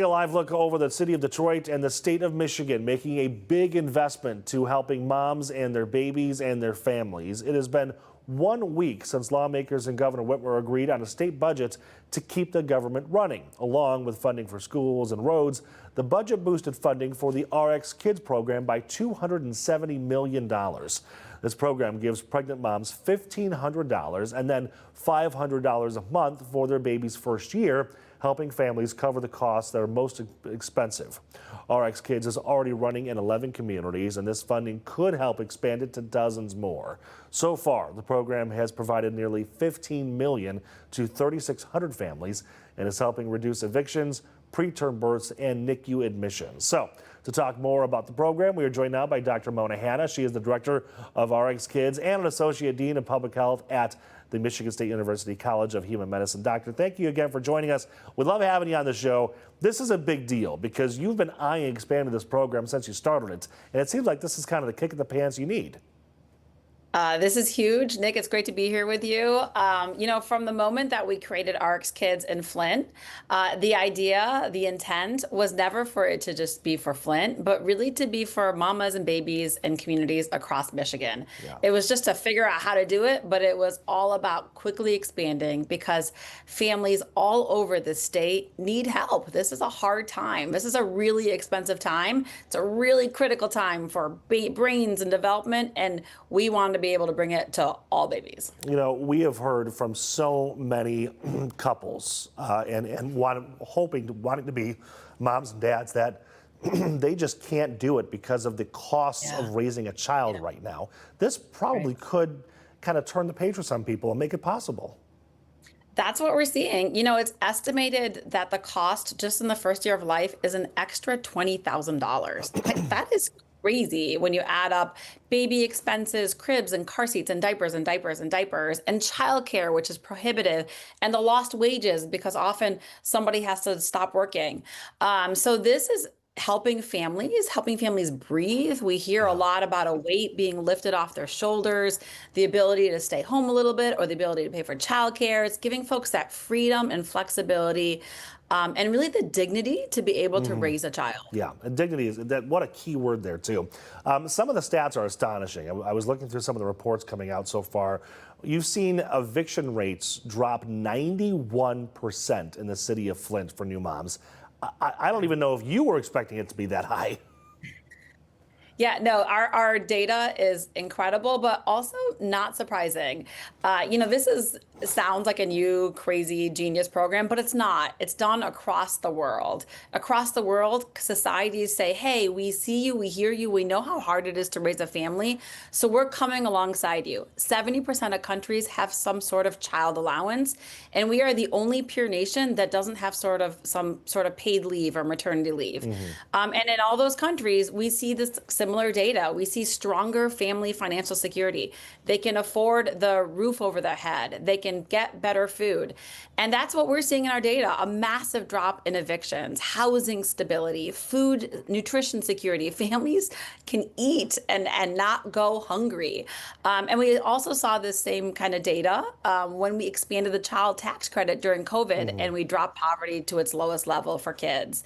A live look over the city of Detroit and the state of Michigan making a big investment to helping moms and their babies and their families. It has been 1 week since lawmakers and Governor Whitmer agreed on a state budget to keep the government running. Along with funding for schools and roads, the budget boosted funding for the RX Kids program by $270 million. This program gives pregnant moms $1,500 and then $500 a month for their baby's first year, helping families cover the costs that are most expensive. RX Kids is already running in 11 communities, and this funding could help expand it to dozens more. So far, the program has provided nearly $15 million to 3,600 families and is helping reduce evictions, preterm births, and NICU admissions. So, to talk more about the program, we are joined now by Dr. Mona Hanna. She is the director of RX Kids and an associate dean of public health at the Michigan State University College of Human Medicine. Doctor, thank you again for joining us. We love having you on the show. This is a big deal because you've been eyeing expanding this program since you started it, and it seems like this is kind of the kick in the pants you need. This is huge. Nick, it's great to be here with you. From the moment that we created RX Kids in Flint, the idea, the intent was never for it to just be for Flint, but really to be for mamas and babies and communities across Michigan. Yeah. It was just to figure out how to do it, but it was all about quickly expanding because families all over the state need help. This is a hard time. This is a really expensive time. It's a really critical time for brains and development, and we want to be able to bring it to all babies. You know, we have heard from so many couples and wanting to be moms and dads that they just can't do it because of the costs of raising a child right now. This probably could kind of turn the page for some people and make it possible. That's what we're seeing. You know, it's estimated that the cost just in the first year of life is an extra $20,000. That is crazy when you add up baby expenses, cribs and car seats and diapers and childcare, which is prohibitive, and the lost wages because often somebody has to stop working. So this is helping families breathe. We hear a lot about a weight being lifted off their shoulders, the ability to stay home a little bit, or the ability to pay for childcare. It's giving folks that freedom and flexibility. And really the dignity to be able to raise a child. Yeah, and dignity is that. What a key word there too. Some of the stats are astonishing. I was looking through some of the reports coming out so far. You've seen eviction rates drop 91% in the city of Flint for new moms. I don't even know if you were expecting it to be that high. Yeah, no, our data is incredible, but also not surprising. This sounds like a new crazy genius program, but it's not. It's done across the world. Across the world, societies say, hey, we see you, we hear you, we know how hard it is to raise a family, so we're coming alongside you. 70% of countries have some sort of child allowance, and we are the only peer nation that doesn't have some sort of paid leave or maternity leave. And in all those countries, we see this similar data. We see stronger family financial security. They can afford the roof over their head. They can get better food. And that's what we're seeing in our data, a massive drop in evictions, housing stability, food, nutrition security. Families can eat and not go hungry. And we also saw this same kind of data when we expanded the child tax credit during COVID and we dropped poverty to its lowest level for kids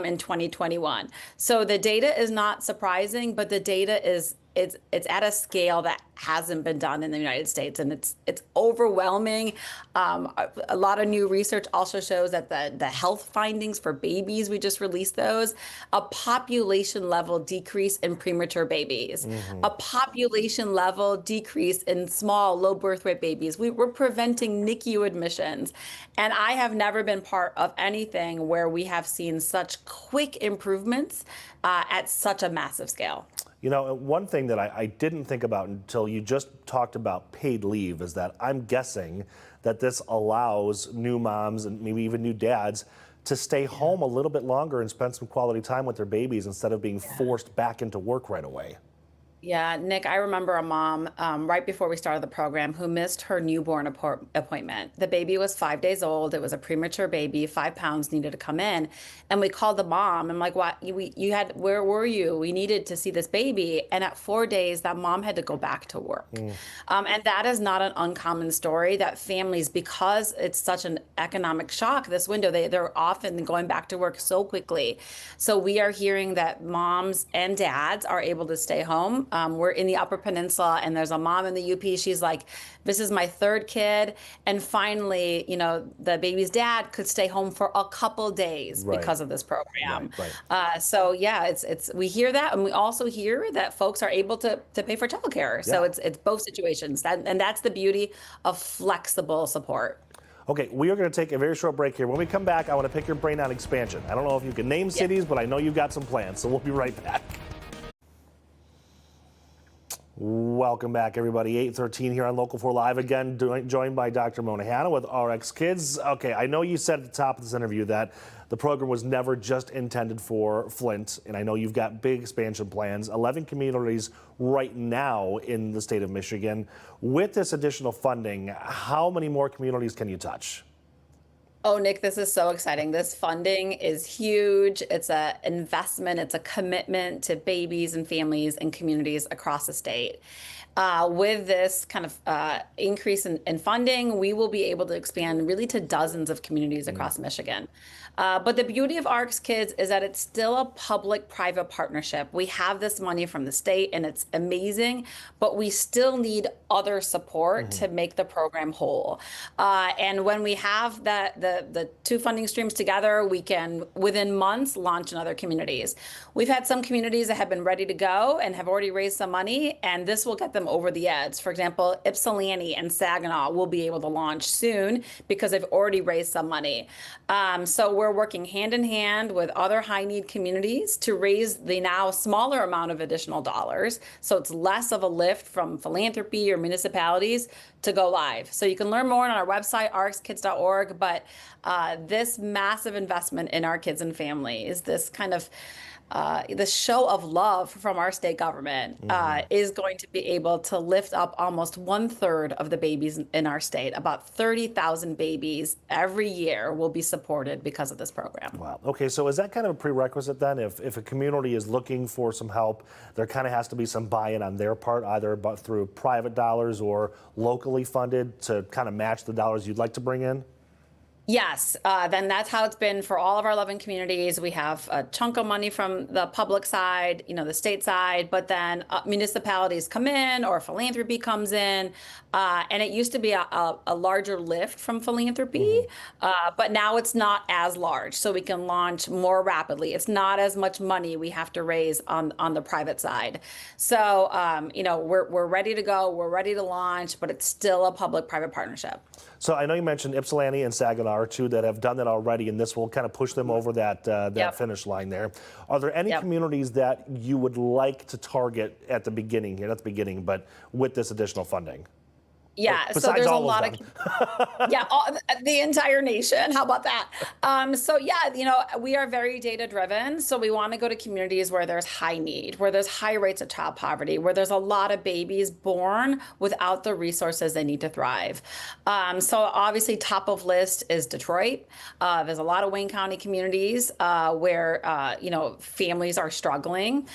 in 2021. So the data is not surprising, but the data is it's at a scale that hasn't been done in the United States, and it's overwhelming. A lot of new research also shows that the health findings for babies, we just released those, a population level decrease in premature babies, a population level decrease in small, low birth weight babies. We're preventing NICU admissions, and I have never been part of anything where we have seen such quick improvements at such a massive scale. You know, one thing that I didn't think about until you just talked about paid leave is that I'm guessing that this allows new moms and maybe even new dads to stay home a little bit longer and spend some quality time with their babies instead of being forced back into work right away. Yeah, Nick, I remember a mom right before we started the program who missed her newborn appointment. The baby was 5 days old. It was a premature baby, 5 pounds, needed to come in. And we called the mom. I'm like, what? You had, where were you? We needed to see this baby. And at 4 days, that mom had to go back to work. And that is not an uncommon story that families, because it's such an economic shock, this window, they're often going back to work so quickly. So we are hearing that moms and dads are able to stay home. We're in the Upper Peninsula, and there's a mom in the UP. She's like, this is my third kid. And finally, the baby's dad could stay home for a couple days Right. because of this program. Right. So yeah, it's we hear that, and we also hear that folks are able to pay for childcare. So Yeah. it's both situations. And that's the beauty of flexible support. Okay, we are going to take a very short break here. When we come back, I want to pick your brain on expansion. I don't know if you can name cities, but I know you've got some plans, so we'll be right back. Welcome back, everybody. 8:13 here on Local 4 Live again, joined by Dr. Mona Hanna with RX Kids. Okay, I know you said at the top of this interview that the program was never just intended for Flint, and I know you've got big expansion plans. 11 communities right now in the state of Michigan. With this additional funding, how many more communities can you touch? Oh, Nick, this is so exciting. This funding is huge. It's an investment, it's a commitment to babies and families and communities across the state. With this kind of increase in funding, we will be able to expand really to dozens of communities across Michigan. But the beauty of RX Kids is that it's still a public-private partnership. We have this money from the state, and it's amazing, but we still need other support to make the program whole. And when we have the two funding streams together, we can, within months, launch in other communities. We've had some communities that have been ready to go and have already raised some money, and this will get them over the edge. For example, Ypsilanti and Saginaw will be able to launch soon because they've already raised some money. So we're working hand in hand with other high need communities to raise the now smaller amount of additional dollars. So it's less of a lift from philanthropy or municipalities to go live. So you can learn more on our website, rxkids.org. But this massive investment in our kids and families, this kind of the show of love from our state government is going to be able to lift up almost 1/3 of the babies in our state. About 30,000 babies every year will be supported because of this program. Wow. Okay, so is that kind of a prerequisite then? If a community is looking for some help, there kind of has to be some buy-in on their part, either through private dollars or locally funded to kind of match the dollars you'd like to bring in? Yes, then that's how it's been for all of our 11 communities. We have a chunk of money from the public side, the state side, but then municipalities come in or philanthropy comes in. And it used to be a larger lift from philanthropy, but now it's not as large. So we can launch more rapidly. It's not as much money we have to raise on the private side. So, we're ready to go. We're ready to launch, but it's still a public-private partnership. So I know you mentioned Ypsilanti and Saginaw are two that have done that already, and this will kind of push them over that Yep. finish line there. Are there any Yep. communities that you would like to target at the beginning here, not the beginning, but with this additional funding? Yeah, so Besides there's a all of lot them. yeah, the entire nation. How about that? So yeah, we are very data driven. So we want to go to communities where there's high need, where there's high rates of child poverty, where there's a lot of babies born without the resources they need to thrive. So obviously top of list is Detroit. There's a lot of Wayne County communities where families are struggling.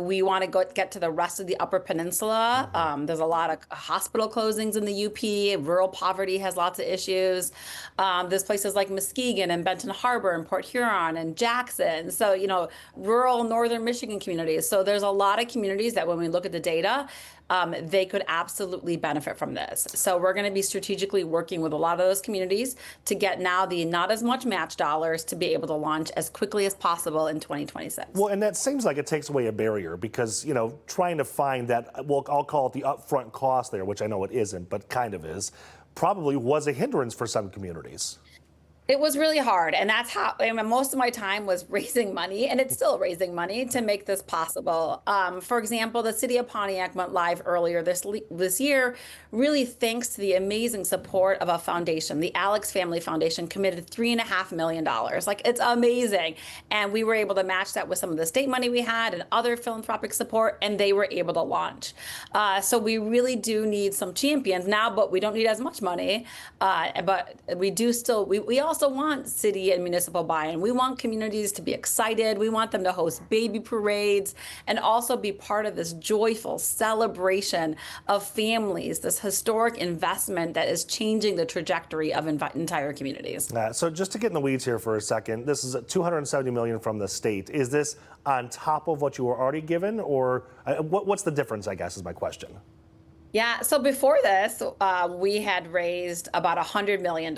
We want to get to the rest of the Upper Peninsula. There's a lot of hospital closings in the UP. Rural poverty has lots of issues. There's places like Muskegon and Benton Harbor and Port Huron and Jackson. So, rural northern Michigan communities. So there's a lot of communities that when we look at the data, they could absolutely benefit from this. So we're going to be strategically working with a lot of those communities to get now the not as much match dollars to be able to launch as quickly as possible in 2026. Well, and that seems like it takes away a barrier because, trying to find that, well, I'll call it the upfront cost there, which I know it isn't, but kind of is, probably was a hindrance for some communities. It was really hard. And that's how, I mean, most of my time was raising money, and it's still raising money to make this possible. For example, the city of Pontiac went live earlier this year, really thanks to the amazing support of a foundation. The Alex Family Foundation committed $3.5 million. Like, it's amazing. And we were able to match that with some of the state money we had and other philanthropic support, and they were able to launch. So we really do need some champions now, but we don't need as much money. But we do still, we also want city and municipal buy-in. We want communities to be excited. We want them to host baby parades and also be part of this joyful celebration of families, this historic investment that is changing the trajectory of entire communities. So just to get in the weeds here for a second, this is $270 million from the state. Is this on top of what you were already given, or what's the difference, I guess, is my question. Yeah, so before this, we had raised about $100 million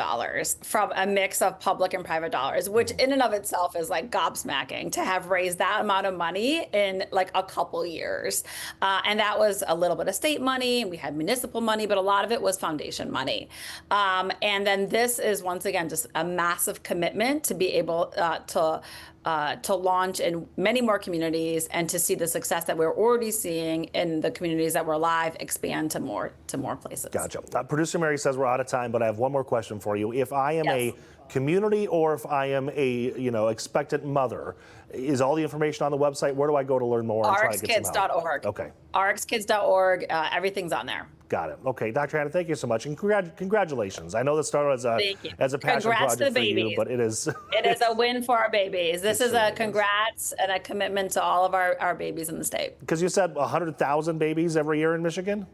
from a mix of public and private dollars, which in and of itself is like gobsmacking to have raised that amount of money in like a couple years. And that was a little bit of state money, we had municipal money, but a lot of it was foundation money. And then this is, once again, just a massive commitment to be able to launch in many more communities and to see the success that we're already seeing in the communities that were live expand to more places. Gotcha. Producer Mary says we're out of time, but I have one more question for you. If I am a Yes. community, or if I am a expectant mother, is all the information on the website? Where do I go to learn more and try to get some help? rxkids.org. Okay. rxkids.org. Everything's on there. Got it. Okay, Dr. Hannah, thank you so much, and congratulations. I know this started Thank you. as a passion Congrats to project the for you, babies. but it is. It is a win for our babies. This It is certainly a is. congrats and a commitment to all of our babies in the state. Because you said 100,000 babies every year in Michigan?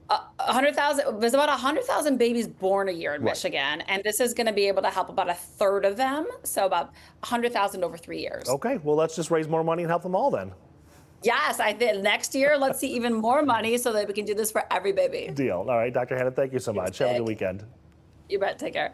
100,000, there's about 100,000 babies born a year in Right. Michigan, and this is going to be able to help about a third of them. So about 100,000 over 3 years. Okay, well, let's just raise more money and help them all then. Yes, I think next year, let's see even more money so that we can do this for every baby. Deal. All right, Dr. Hannah, thank you so much. Have a good big. weekend. You bet. Take care.